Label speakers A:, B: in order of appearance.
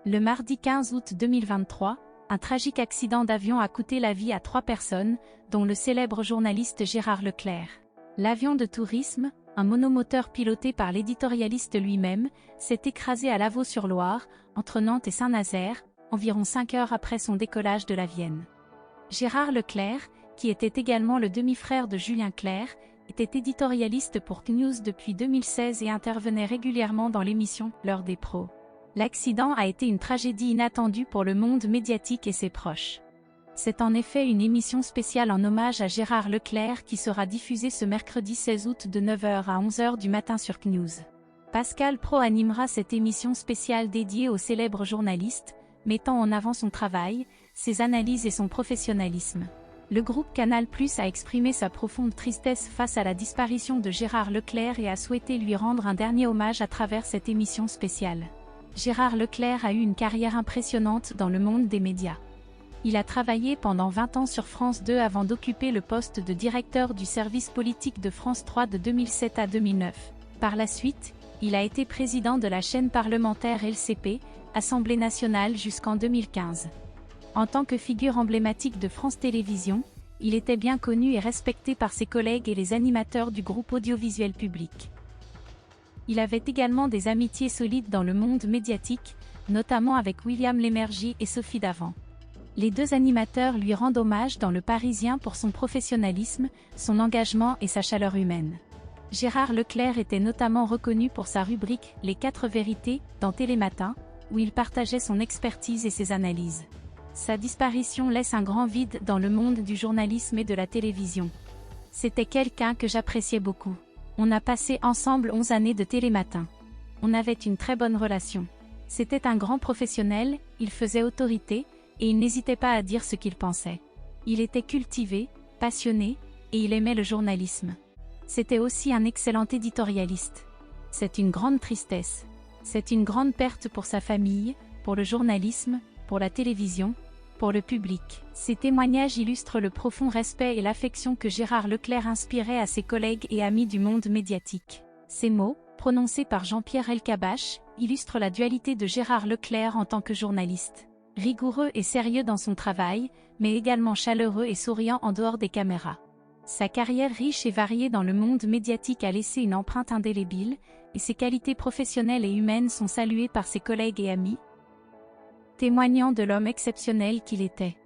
A: Le mardi 15 août 2023, un tragique accident d'avion a coûté la vie à 3 personnes, dont le célèbre journaliste Gérard Leclerc. L'avion de tourisme, un monomoteur piloté par l'éditorialiste lui-même, s'est écrasé à Lavaux-sur-Loire, entre Nantes et Saint-Nazaire, environ 5 heures après son décollage de la Vienne. Gérard Leclerc, qui était également le demi-frère de Julien Clerc, était éditorialiste pour CNews depuis 2016 et intervenait régulièrement dans l'émission L'heure des pros. L'accident a été une tragédie inattendue pour le monde médiatique et ses proches. C'est en effet une émission spéciale en hommage à Gérard Leclerc qui sera diffusée ce mercredi 16 août de 9h à 11h du matin sur CNews. Pascal Praud animera cette émission spéciale dédiée au célèbre journaliste, mettant en avant son travail, ses analyses et son professionnalisme. Le groupe Canal+ a exprimé sa profonde tristesse face à la disparition de Gérard Leclerc et a souhaité lui rendre un dernier hommage à travers cette émission spéciale. Gérard Leclerc a eu une carrière impressionnante dans le monde des médias. Il a travaillé pendant 20 ans sur France 2 avant d'occuper le poste de directeur du service politique de France 3 de 2007 à 2009. Par la suite, il a été président de la chaîne parlementaire LCP, Assemblée nationale jusqu'en 2015. En tant que figure emblématique de France Télévisions, il était bien connu et respecté par ses collègues et les animateurs du groupe audiovisuel public. Il avait également des amitiés solides dans le monde médiatique, notamment avec William Lémergie et Sophie Davant. Les deux animateurs lui rendent hommage dans Le Parisien pour son professionnalisme, son engagement et sa chaleur humaine. Gérard Leclerc était notamment reconnu pour sa rubrique « Les 4 vérités » dans Télématin, où il partageait son expertise et ses analyses. Sa disparition laisse un grand vide dans le monde du journalisme et de la télévision. C'était quelqu'un que j'appréciais beaucoup. On a passé ensemble 11 années de Télématin. On avait une très bonne relation. C'était un grand professionnel, il faisait autorité, et il n'hésitait pas à dire ce qu'il pensait. Il était cultivé, passionné, et il aimait le journalisme. C'était aussi un excellent éditorialiste. C'est une grande tristesse. C'est une grande perte pour sa famille, pour le journalisme, pour la télévision, pour le public. Ces témoignages illustrent le profond respect et l'affection que Gérard Leclerc inspirait à ses collègues et amis du monde médiatique. Ces mots, prononcés par Jean-Pierre Elkabbach, illustrent la dualité de Gérard Leclerc en tant que journaliste. Rigoureux et sérieux dans son travail, mais également chaleureux et souriant en dehors des caméras. Sa carrière riche et variée dans le monde médiatique a laissé une empreinte indélébile, et ses qualités professionnelles et humaines sont saluées par ses collègues et amis, témoignant de l'homme exceptionnel qu'il était.